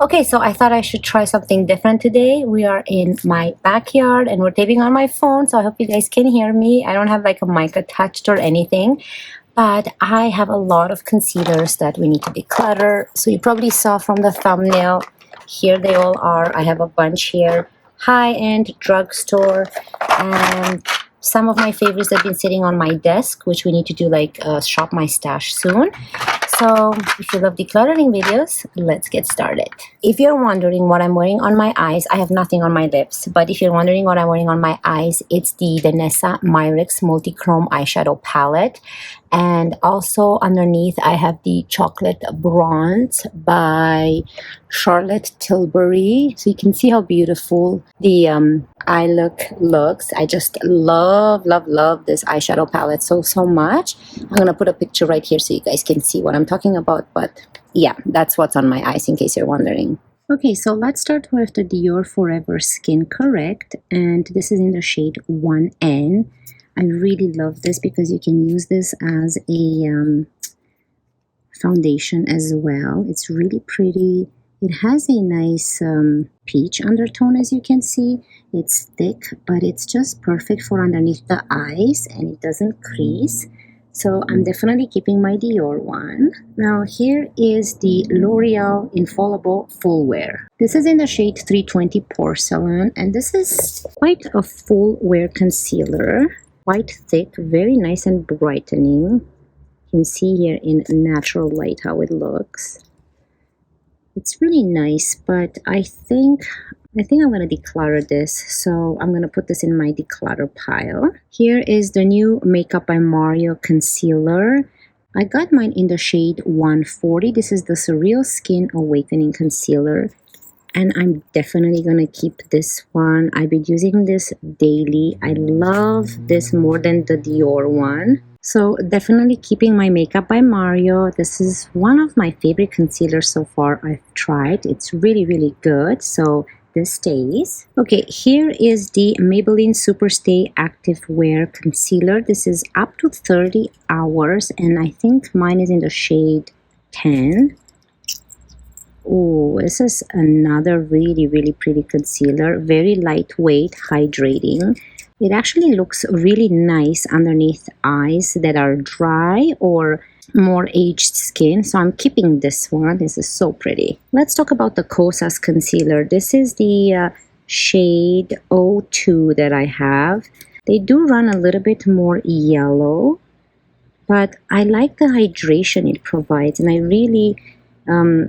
Okay, so I thought I should try something different today. We are in my backyard and we're taping on my phone, so I hope you guys can hear me. I don't have like a mic attached or anything, but I have a lot of concealers that we need to declutter. So you probably saw from the thumbnail, here they all are. I have a bunch here, high-end drugstore, and some of my favorites that have been sitting on my desk, which we need to do like shop my stash soon. So if you love decluttering videos, let's get started. If you're wondering what I'm wearing on my eyes, I have nothing on my lips. But if you're wondering what I'm wearing on my eyes, it's the Vanessa Myricks Multichrome Eyeshadow Palette. And also underneath, I have the Chocolate Bronze by Charlotte Tilbury. So you can see how beautiful the eye look looks. I just love this eyeshadow palette so much. I'm gonna put a picture right here so you guys can see what I'm talking about, but yeah, that's what's on my eyes in case you're wondering. Okay, so let's start with the Dior Forever Skin Correct, and this is in the shade 1N. I really love this because you can use this as a foundation as well. It's really pretty. It has a nice peach undertone, as you can see. It's thick, but it's just perfect for underneath the eyes, and it doesn't crease. So I'm definitely keeping my Dior one. Now here is the L'Oreal Infallible Full Wear. This is in the shade 320 Porcelain, and this is quite a full wear concealer. Quite thick, very nice and brightening. You can see here in natural light how it looks. It's really nice, but I think I'm going to declutter this, so I'm going to put this in my declutter pile. Here is the new Makeup by Mario concealer. I got mine in the shade 140. This is the Surreal Skin Awakening Concealer, and I'm definitely going to keep this one. I've been using this daily. I love this more than the Dior one. So definitely keeping my Makeup by Mario. This is one of my favorite concealers so far I've tried. It's really good. So this stays. Okay, here is the Maybelline Superstay Active Wear Concealer. This is up to 30 hours, and I think mine is in the shade 10. Oh, this is another really pretty concealer. Very lightweight, hydrating. It actually looks really nice underneath eyes that are dry or more aged skin. So I'm keeping this one. This is so pretty. Let's talk about the Kosas concealer. This is the shade 02 that I have. They do run a little bit more yellow, but I like the hydration it provides, and I really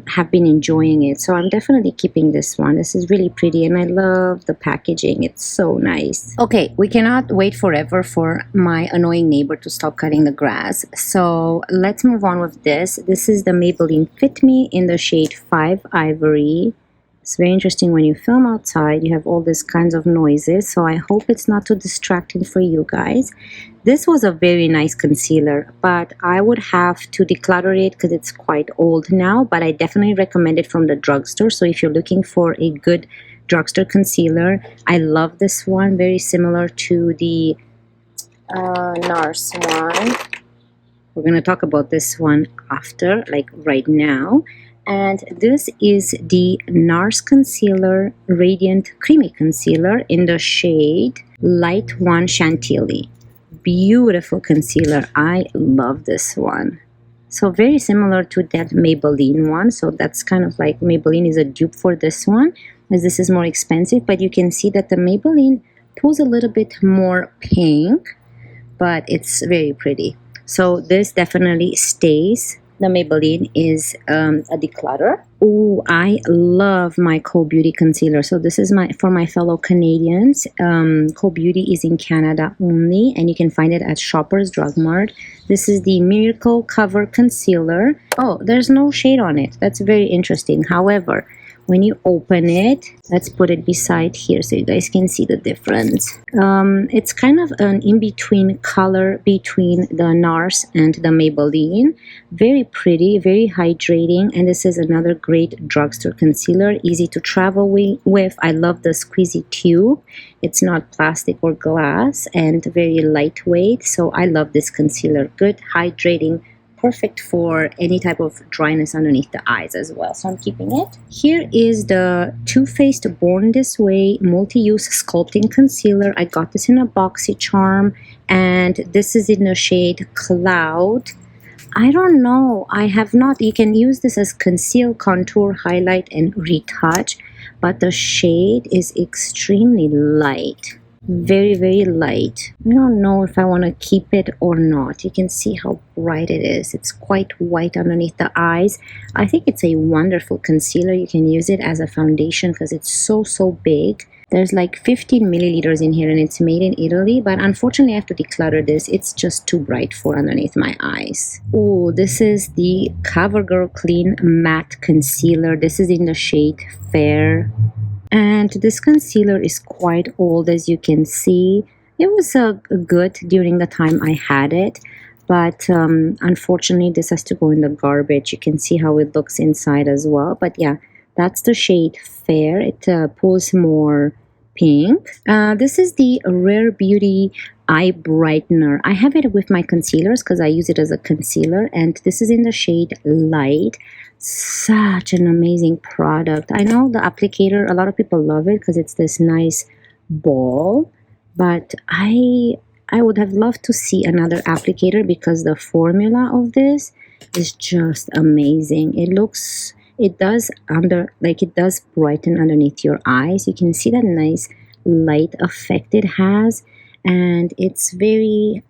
have been enjoying it. So I'm definitely keeping this one. This is really pretty, and I love the packaging. It's so nice. Okay, we cannot wait forever for my annoying neighbor to stop cutting the grass. So let's move on with this. This is the Maybelline Fit Me in the shade 5 Ivory. It's very interesting when you film outside, you have all these kinds of noises, so I hope it's not too distracting for you guys. This was a very nice concealer, but I would have to declutter it because it's quite old now, but I definitely recommend it from the drugstore. So if you're looking for a good drugstore concealer, I love this one, very similar to the NARS one. We're going to talk about this one after, like right now. And this is the NARS Concealer Radiant Creamy Concealer in the shade Light 1 Chantilly. Beautiful concealer. I love this one. So very similar to that Maybelline one. So that's kind of like Maybelline is a dupe for this one, as this is more expensive. But you can see that the Maybelline pulls a little bit more pink, but it's very pretty. So this definitely stays. The Maybelline is a declutter. Oh, I love my Cole Beauty concealer. So this is for my fellow Canadians. Cole Beauty is in Canada only, and you can find it at Shoppers Drug Mart. This is the Miracle Cover Concealer. Oh, there's no shade on it. That's very interesting. However, when you open it, let's put it beside here so you guys can see the difference. It's kind of an in-between color between the NARS and the Maybelline. Very pretty, very hydrating, and this is another great drugstore concealer, easy to travel with. I love the squeezy tube. It's not plastic or glass, and very lightweight, so I love this concealer. Good, hydrating, perfect for any type of dryness underneath the eyes as well. So I'm keeping it. Here is the Too Faced Born This Way Multi-Use Sculpting Concealer. I got this in a BoxyCharm, and this is in the shade Cloud. I don't know. I have not. You can use this as conceal, contour, highlight, and retouch, but the shade is extremely light. Very, very light. I don't know if I want to keep it or not. You can see how bright it is. It's quite white underneath the eyes. I think it's a wonderful concealer. You can use it as a foundation because it's so big. There's like 15 milliliters in here, and it's made in Italy, but unfortunately I have to declutter this. It's just too bright for underneath my eyes. Oh, this is the CoverGirl Clean Matte Concealer. This is in the shade Fair. And this concealer is quite old, as you can see. It was good during the time I had it, but unfortunately this has to go in the garbage. You can see how it looks inside as well. But yeah, that's the shade Fair. It pulls more pink. This is the Rare Beauty Eye Brightener. I have it with my concealers because I use it as a concealer, and this is in the shade Light. Such an amazing product. I know the applicator, a lot of people love it because it's this nice ball, but I would have loved to see another applicator because the formula of this is just amazing. It does brighten underneath your eyes. You can see that nice light effect it has, and it's very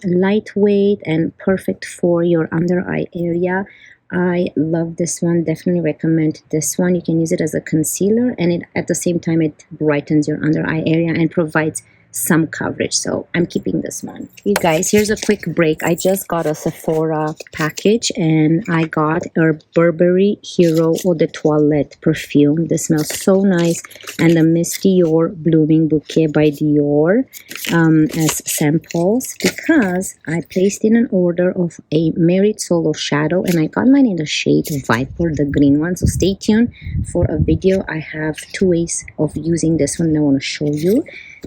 lightweight and perfect for your under eye area. I love this one. Definitely recommend this one. You can use it as a concealer, and at the same time it brightens your under eye area and provides some coverage. So I'm keeping this one. You guys, here's a quick break. I just got a Sephora package, and I got a Burberry Hero Eau de Toilette perfume. This smells so nice, and the Miss Dior Blooming Bouquet by Dior as samples, because I placed in an order of a Married Solo Shadow, and I got mine in the shade Viper, the green one. So stay tuned for a video. I have 2 ways of using this one, and I want to show you.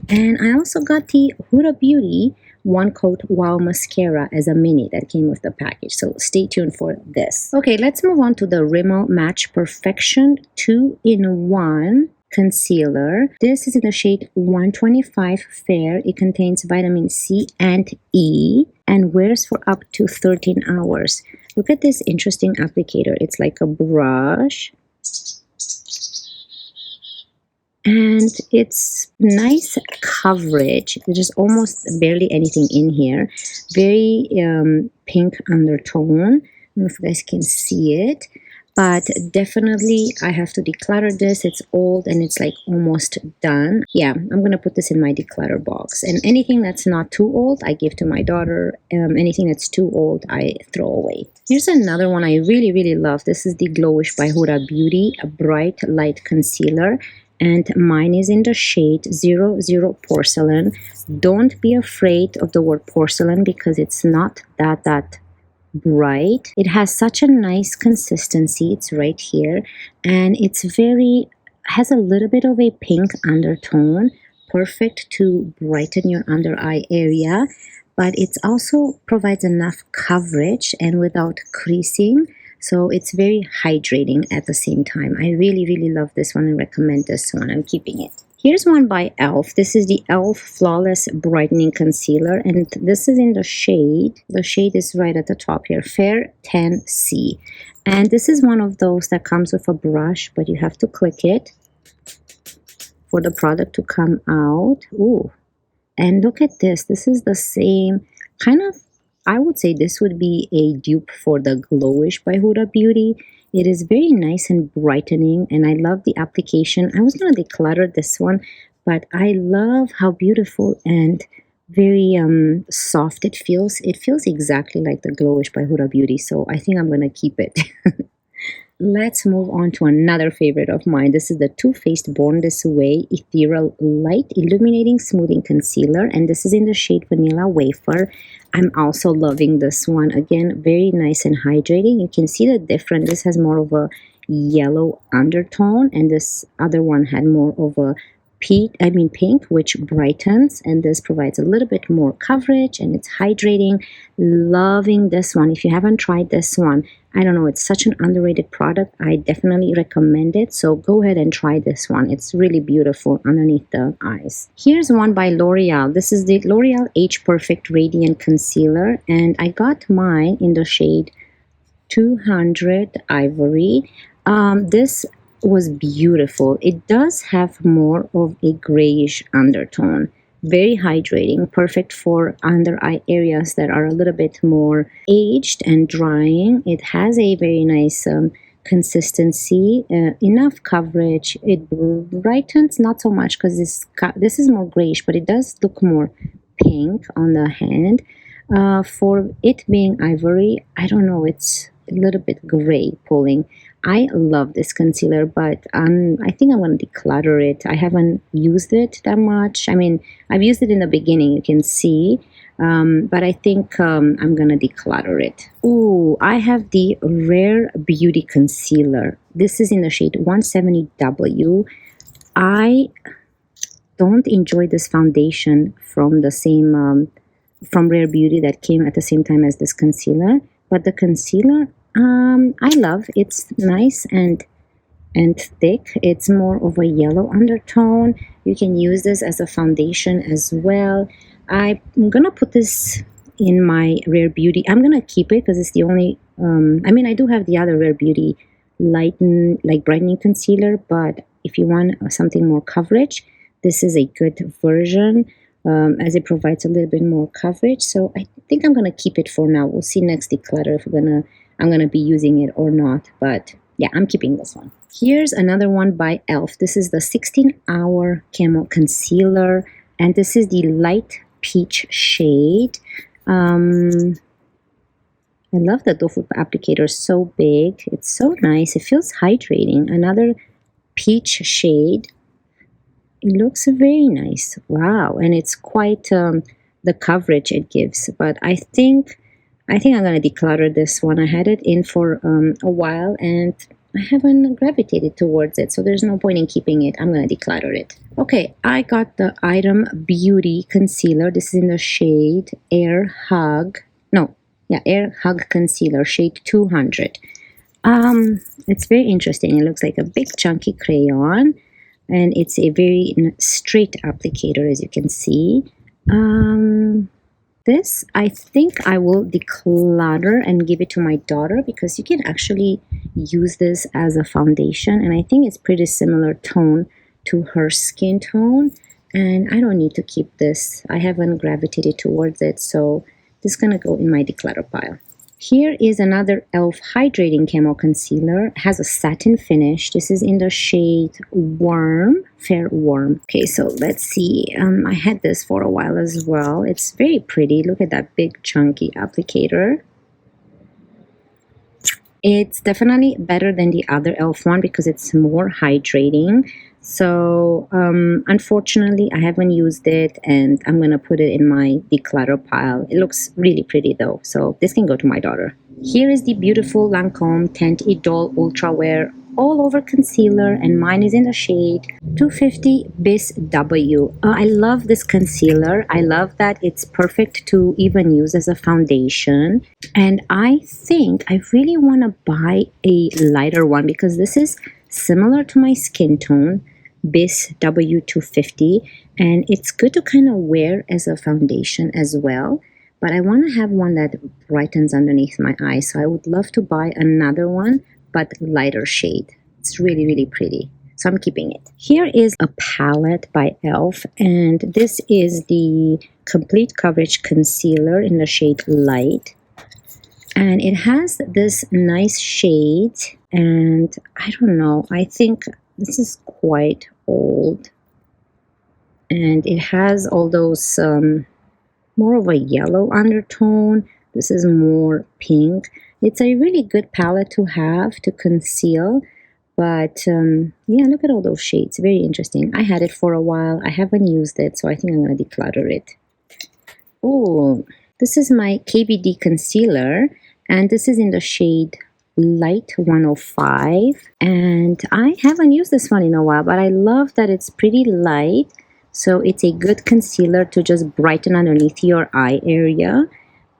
And I also got the Huda Beauty One Coat Wow Mascara as a mini that came with the package. So stay tuned for this. Okay, let's move on to the Rimmel Match Perfection 2-in-1 Concealer. This is in the shade 125 Fair. It contains vitamin C and E and wears for up to 13 hours. Look at this interesting applicator. It's like a brush, and it's nice coverage. There's almost barely anything in here. Very pink undertone. I don't know if you guys can see it, but definitely I have to declutter this. It's old and it's like almost done. Yeah, I'm gonna put this in my declutter box, and anything that's not too old I give to my daughter. Anything that's too old I throw away. Here's another one I really love. This is the Glowish by Huda Beauty, a bright light concealer, and mine is in the shade 00 Porcelain. Don't be afraid of the word porcelain because it's not that bright. It has such a nice consistency. It's right here, and it's has a little bit of a pink undertone, perfect to brighten your under eye area, but it also provides enough coverage and without creasing. So it's very hydrating at the same time. I really love this one and recommend this one. I'm keeping it. Here's one by e.l.f. This is the e.l.f. Flawless Brightening Concealer, and this is in the shade is right at the top here, Fair 10C. And this is one of those that comes with a brush, but you have to click it for the product to come out. Ooh, and look at this. This is the same kind of, I would say this would be a dupe for the Glowish by Huda Beauty. It is very nice and brightening, and I love the application. I was going to declutter this one, but I love how beautiful and very soft it feels. It feels exactly like the Glowish by Huda Beauty, so I think I'm going to keep it. Let's move on to another favorite of mine. This is the Too Faced Born This Way Ethereal Light Illuminating Smoothing Concealer, and this is in the shade Vanilla Wafer. I'm also loving this one. Again, very nice and hydrating. You can see the difference. This has more of a yellow undertone, and this other one had more of a pink, which brightens, and this provides a little bit more coverage, and it's hydrating. Loving this one. If you haven't tried this one, I don't know, it's such an underrated product. I definitely recommend it. So go ahead and try this one. It's really beautiful underneath the eyes. Here's one by L'Oreal. This is the L'Oreal Age Perfect Radiant Concealer, and I got mine in the shade 200 Ivory. This was beautiful. It does have more of a grayish undertone. Very hydrating, perfect for under eye areas that are a little bit more aged and drying. It has a very nice consistency, enough coverage. It brightens not so much because this is more grayish, but it does look more pink on the hand. For it being ivory, I don't know, it's a little bit gray pulling. I love this concealer, but I think I'm going to declutter it. I haven't used it that much. I mean, I've used it in the beginning, you can see, but I think I'm going to declutter it. Ooh, I have the Rare Beauty Concealer. This is in the shade 170W. I don't enjoy this foundation from the same from Rare Beauty that came at the same time as this concealer, but the concealer I love. It's nice and thick. It's more of a yellow undertone. You can use this as a foundation as well. I'm gonna put this in my Rare Beauty. I'm gonna keep it because it's the only I mean, I do have the other Rare Beauty brightening concealer, but if you want something more coverage, this is a good version, as it provides a little bit more coverage. So I think I'm gonna keep it for now. We'll see next declutter if I'm gonna be using it or not, but yeah, I'm keeping this one. Here's another one by e.l.f. This is the 16-hour Camo Concealer, and this is the light peach shade. I love the doe foot applicator, so big. It's so nice. It feels hydrating. Another peach shade. It looks very nice. Wow, and it's quite the coverage it gives. But I think I'm going to declutter this one. I had it in for a while and I haven't gravitated towards it, so there's no point in keeping it. I'm going to declutter it. Okay, I got the Item Beauty Concealer. This is in the shade Air Hug. No, yeah, Air Hug Concealer, shade 200. It's very interesting. It looks like a big chunky crayon, and it's a very straight applicator, as you can see. This, I think I will declutter and give it to my daughter because you can actually use this as a foundation, and I think it's pretty similar tone to her skin tone, and I don't need to keep this. I haven't gravitated towards it, so this is gonna go in my declutter pile. Here is another e.l.f. Hydrating Camo Concealer. It has a satin finish. This is in the shade Warm, Fair Warm. Okay, so let's see. I had this for a while as well. It's very pretty. Look at that big chunky applicator. It's definitely better than the other e.l.f. one because it's more hydrating. So unfortunately, I haven't used it, and I'm going to put it in my declutter pile. It looks really pretty though, so this can go to my daughter. Here is the beautiful Lancome Teint Idole Ultra Wear All Over Concealer, and mine is in the shade 250 Bis W. I love this concealer. I love that it's perfect to even use as a foundation. And I think I really want to buy a lighter one because this is similar to my skin tone, Bis W250, and it's good to kind of wear as a foundation as well. But I want to have one that brightens underneath my eyes, so I would love to buy another one, but lighter shade. It's really, really pretty, so I'm keeping it. Here is a palette by e.l.f., and this is the Complete Coverage Concealer in the shade Light. And it has this nice shade, and I don't know, I think this is quite old. And it has all those more of a yellow undertone. This is more pink. It's a really good palette to have to conceal. But yeah, look at all those shades. Very interesting. I had it for a while. I haven't used it, so I think I'm going to declutter it. Oh, this is my KBD concealer, and this is in the shade Light 105, and I haven't used this one in a while, but I love that it's pretty light, so it's a good concealer to just brighten underneath your eye area.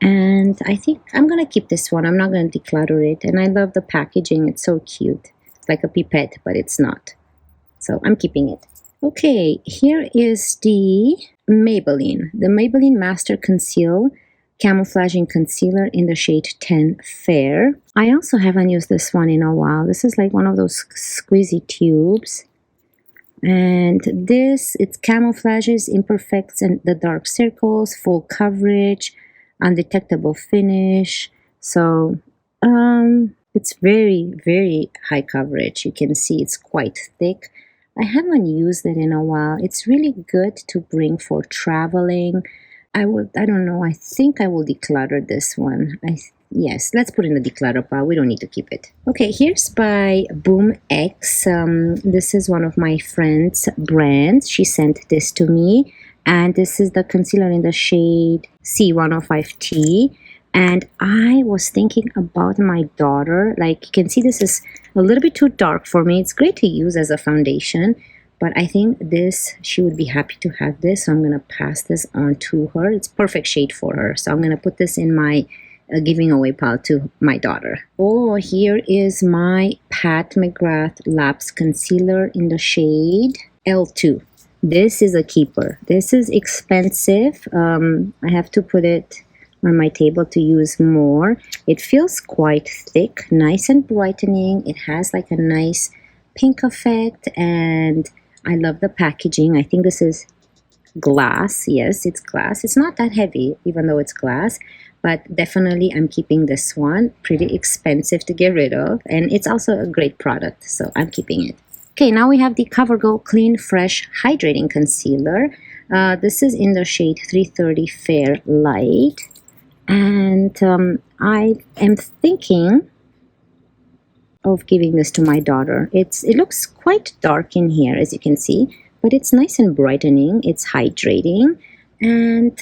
And I think I'm gonna keep this one. I'm not gonna declutter it. And I love the packaging. It's so cute. It's like a pipette, but it's not. So I'm keeping it. Okay, here is the Maybelline Master Conceal Camouflaging Concealer in the shade 10 Fair. I also haven't used this one in a while. This is like one of those squeezy tubes. And this, it camouflages imperfects and the dark circles, full coverage, undetectable finish. So it's very, very high coverage. You can see it's quite thick. I haven't used it in a while. It's really good to bring for traveling. I don't know, I think I will declutter this one. Yes, let's put in the declutter pile. We don't need to keep it. Okay, here's by Boom X. This is one of my friend's brands. She sent this to me. And this is the concealer in the shade C105T. And I was thinking about my daughter. Like, you can see this is a little bit too dark for me. It's great to use as a foundation, but I think this, she would be happy to have this. So I'm going to pass this on to her. It's perfect shade for her. So I'm going to put this in my giving away pile to my daughter. Oh, here is my Pat McGrath Labs Concealer in the shade L2. This is a keeper. This is expensive. I have to put it on my table to use more. It feels quite thick, nice and brightening. It has like a nice pink effect, and I love the packaging. I think this is glass. Yes, it's glass. It's not that heavy, even though it's glass, but definitely I'm keeping this one. Pretty expensive to get rid of, and it's also a great product, so I'm keeping it. Okay, now we have the CoverGirl Clean Fresh Hydrating Concealer. This is in the shade 330 Fair Light. And I am thinking of giving this to my daughter. It looks quite dark in here, as you can see, but it's nice and brightening. It's hydrating. And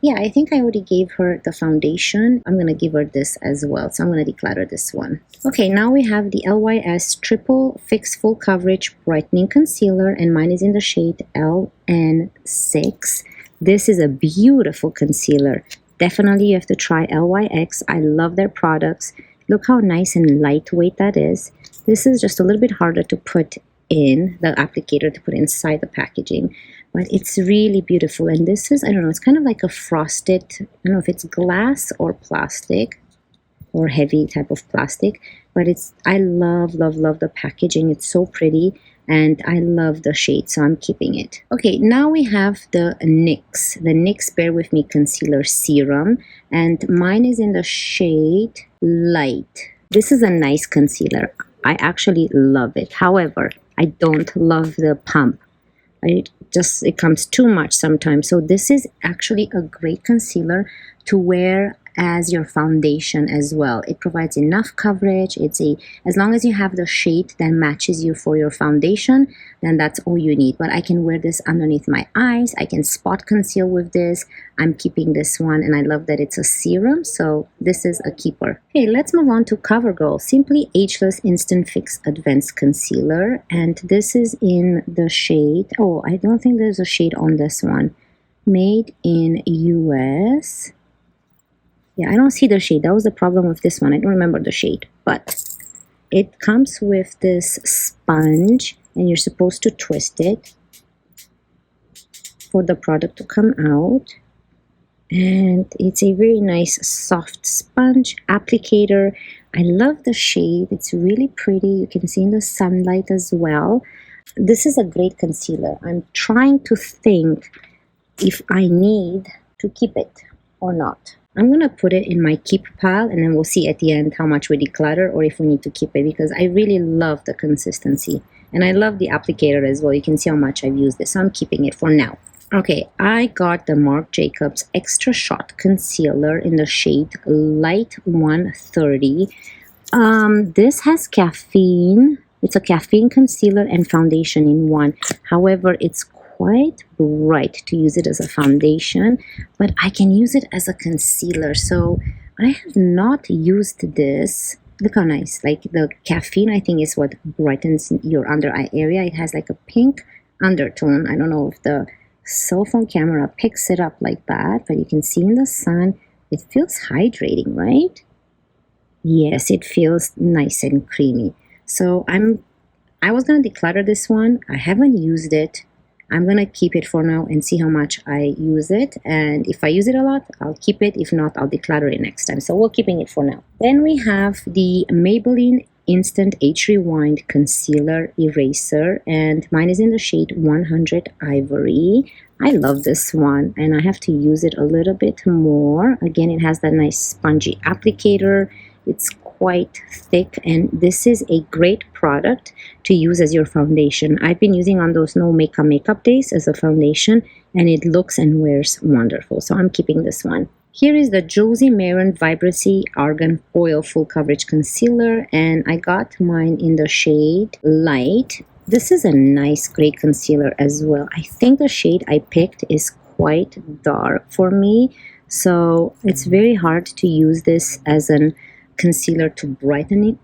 yeah, I think I already gave her the foundation. I'm going to give her this as well. So I'm going to declutter this one. Okay, now we have the LYS Triple Fix Full Coverage Brightening Concealer, and mine is in the shade LN6. This is a beautiful concealer. Definitely you have to try LYX. I love their products. Look how nice and lightweight that is. This is just a little bit harder to put in, the applicator to put inside the packaging, but it's really beautiful. And this is, I don't know, it's kind of like a frosted, I don't know if it's glass or plastic or heavy type of plastic, but I love, love, love the packaging. It's so pretty. And I love the shade, so I'm keeping it. Okay, now we have the NYX Bear With Me Concealer Serum, and mine is in the shade Light. This is a nice concealer. I actually love it. However, I don't love the pump. It comes too much sometimes. So this is actually a great concealer to wear as your foundation as well. It provides enough coverage. As long as you have the shade that matches you for your foundation, then that's all you need. But I can wear this underneath my eyes. I can spot conceal with this. I'm keeping this one, and I love that it's a serum, so this is a keeper. Okay, let's move on to CoverGirl Simply Ageless Instant Fix Advanced Concealer, and this is in the shade, oh, I don't think there's a shade on this one. Made in US. Yeah, I don't see the shade. That was the problem with this one. I don't remember the shade, but it comes with this sponge, and you're supposed to twist it for the product to come out. And it's a very nice soft sponge applicator. I love the shade. It's really pretty. You can see in the sunlight as well. This is a great concealer. I'm trying to think if I need to keep it or not. I'm going to put it in my keep pile, and then we'll see at the end how much we declutter or if we need to keep it, because I really love the consistency. And I love the applicator as well. You can see how much I've used this. So I'm keeping it for now. Okay, I got the Marc Jacobs Extra Shot Concealer in the shade Light 130. This has caffeine. It's a caffeine concealer and foundation in one. However, it's quite bright to use it as a foundation, but I can use it as a concealer. So I have not used this look how nice. Like the caffeine, I think, is what brightens your under eye area. It has like a pink undertone. I don't know if the cell phone camera picks it up like that, but you can see in the sun, it feels hydrating, right? Yes, it feels nice and creamy. So I was gonna declutter this one. I haven't used it. I'm gonna keep it for now and see how much I use it. And if I use it a lot, I'll keep it. If not, I'll declutter it next time. So we're keeping it for now. Then we have the Maybelline Instant Age Rewind Concealer Eraser, and mine is in the shade 100 Ivory. I love this one, and I have to use it a little bit more. Again, it has that nice spongy applicator. It's quite thick, and this is a great product to use as your foundation. I've been using on those no makeup days as a foundation, and it looks and wears wonderful. So I'm keeping this one. Here is the Josie Maran Vibrancy Argan Oil Full Coverage Concealer, and I got mine in the shade Light. This is a nice gray concealer as well. I think the shade I picked is quite dark for me, so it's very hard to use this as an concealer to brighten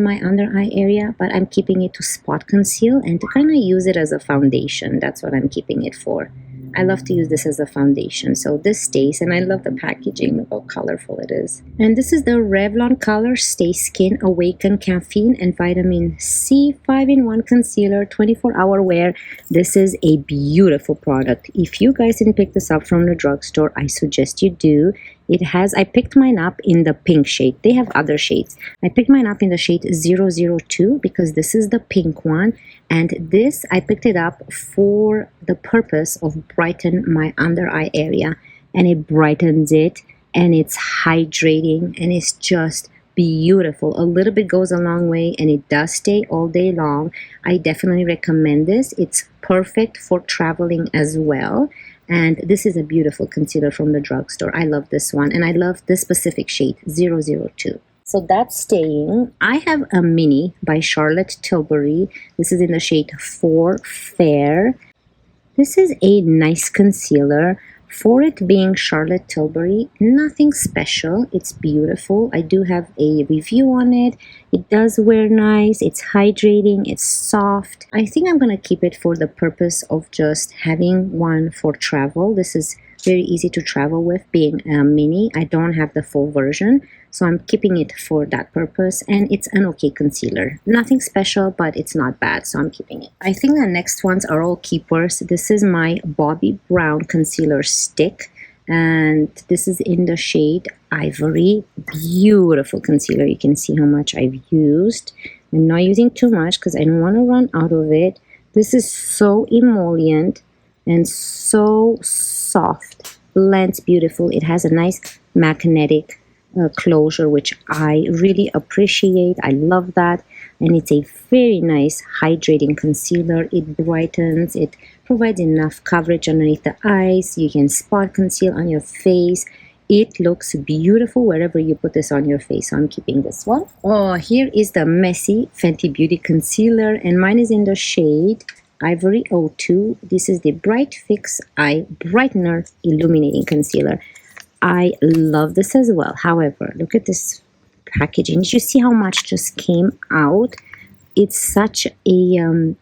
my under eye area, but I'm keeping it to spot conceal and to kind of use it as a foundation. That's what I'm keeping it for. I love to use this as a foundation, so this stays, and I love the packaging. Look how colorful it is. And this is the Revlon Color Stay Skin Awaken Caffeine and Vitamin C 5-in-1 Concealer, 24-hour wear. This is a beautiful product. If you guys didn't pick this up from the drugstore, I suggest you do. I picked mine up in the pink shade. They have other shades. I picked mine up in the shade 002 because this is the pink one. And this, I picked it up for the purpose of brighten my under eye area. And it brightens it, and it's hydrating, and it's just beautiful. A little bit goes a long way, and it does stay all day long. I definitely recommend this. It's perfect for traveling as well. And this is a beautiful concealer from the drugstore. I love this one, and I love this specific shade, 002. So that's staying. I have a mini by Charlotte Tilbury. This is in the shade 4 Fair. This is a nice concealer. For it being Charlotte Tilbury, nothing special. It's beautiful. I do have a review on it. It does wear nice. It's hydrating. It's soft. I think I'm going to keep it for the purpose of just having one for travel. This is very easy to travel with, being a mini. I don't have the full version, so I'm keeping it for that purpose, and it's an okay concealer. Nothing special, but it's not bad, so I'm keeping it. I think the next ones are all keepers. This is my Bobbi Brown Concealer Stick, and this is in the shade Ivory. Beautiful concealer. You can see how much I've used. I'm not using too much because I don't want to run out of it. This is so emollient and so soft. Blends beautiful. It has a nice magnetic closure, which I really appreciate. I love that. And it's a very nice hydrating concealer. It brightens. It provides enough coverage underneath the eyes. You can spot conceal on your face. It looks beautiful wherever you put this on your face. So I'm keeping this one. Oh, here is the Messy Fenty Beauty Concealer, and mine is in the shade Ivory 02. This is the Bright Fix Eye Brightener Illuminating Concealer. I love this as well. However, look at this packaging. Did you see how much just came out? It's such a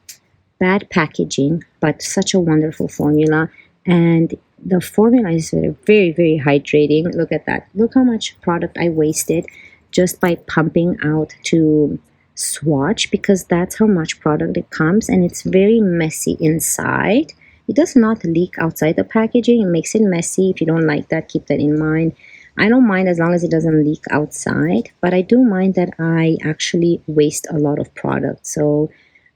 bad packaging, but such a wonderful formula. And the formula is very, very hydrating. Look at that. Look how much product I wasted just by pumping out to swatch, because that's how much product it comes, and it's very messy inside. It does not leak outside the packaging. It makes it messy. If you don't like that, keep that in mind. I don't mind as long as it doesn't leak outside, but I do mind that I actually waste a lot of product. So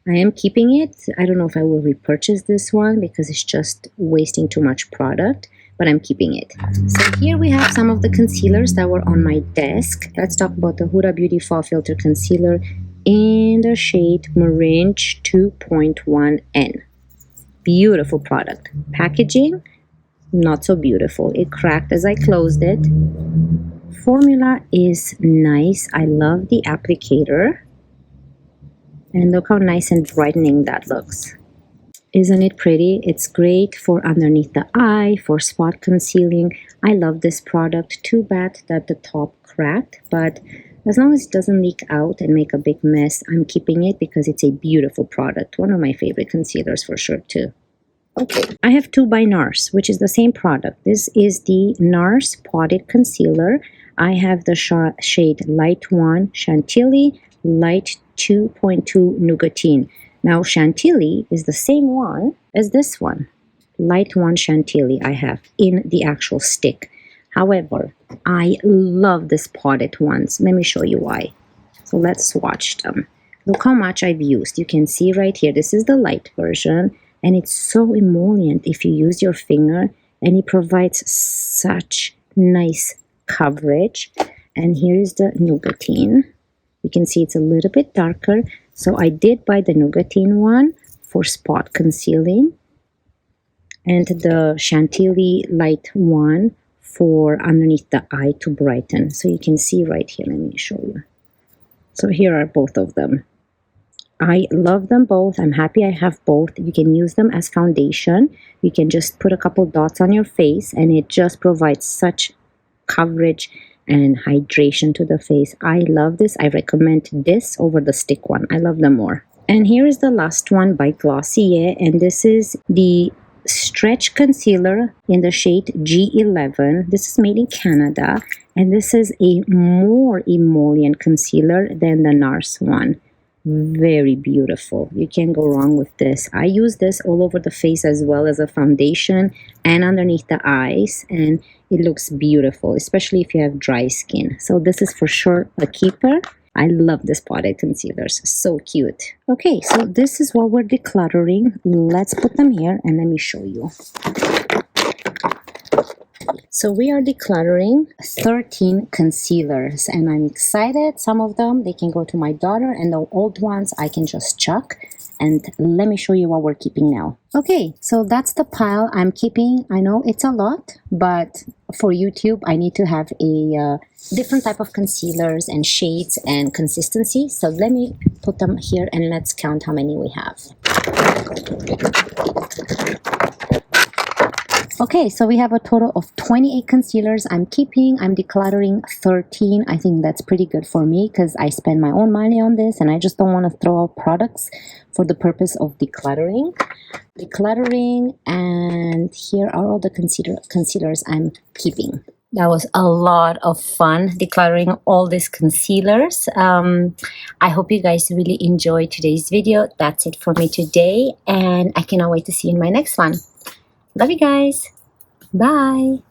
I am keeping it. I don't know if I will repurchase this one because it's just wasting too much product, but I'm keeping it. So here we have some of the concealers that were on my desk. Let's talk about the Huda Beauty Fall Filter Concealer in the shade Maringe 2.1N. Beautiful product. Packaging, not so beautiful. It cracked as I closed it. Formula is nice. I love the applicator. And look how nice and brightening that looks. Isn't it pretty? It's great for underneath the eye, for spot concealing. I love this product. Too bad that the top cracked, but As long as it doesn't leak out and make a big mess, I'm keeping it because it's a beautiful product. One of my favorite concealers for sure too. Okay, I have 2 by NARS, which is the same product. This is the NARS Potted Concealer. I have the shade Light 1 Chantilly, Light 2.2 Nougatine. Now, Chantilly is the same one as this one. Light 1 Chantilly I have in the actual stick. However, I love this potted ones. Let me show you why. So let's swatch them. Look how much I've used. You can see right here, this is the light version, and it's so emollient if you use your finger, and it provides such nice coverage. And here is the Nougatine. You can see it's a little bit darker. So I did buy the Nougatine one for spot concealing, and the Chantilly Light one for underneath the eye to brighten. So you can see right here, let me show you. So here are both of them. I love them both. I'm happy I have both. You can use them as foundation. You can just put a couple dots on your face and it just provides such coverage and hydration to the face. I love this. I recommend this over the stick one. I love them more. And here is the last one by Glossier, and this is the Stretch Concealer in the shade G11. This is made in Canada, and this is a more emollient concealer than the NARS one. Very beautiful. You can't go wrong with this. I use this all over the face as well as a foundation and underneath the eyes, and it looks beautiful, especially if you have dry skin. So this is for sure a keeper. I love this potted concealers. So cute. Okay, so this is what we're decluttering. Let's put them here and let me show you. So we are decluttering 13 concealers, and I'm excited. Some of them, they can go to my daughter, and the old ones I can just chuck. And let me show you what we're keeping now. Okay, so that's the pile I'm keeping. I know it's a lot, but for YouTube, I need to have a different type of concealers and shades and consistency. So let me put them here and let's count how many we have. Okay, so we have a total of 28 concealers I'm keeping. I'm decluttering 13. I think that's pretty good for me because I spend my own money on this and I just don't want to throw out products for the purpose of decluttering. And here are all the concealers I'm keeping. That was a lot of fun decluttering all these concealers. I hope you guys really enjoyed today's video. That's it for me today, and I cannot wait to see you in my next one. Love you guys. Bye.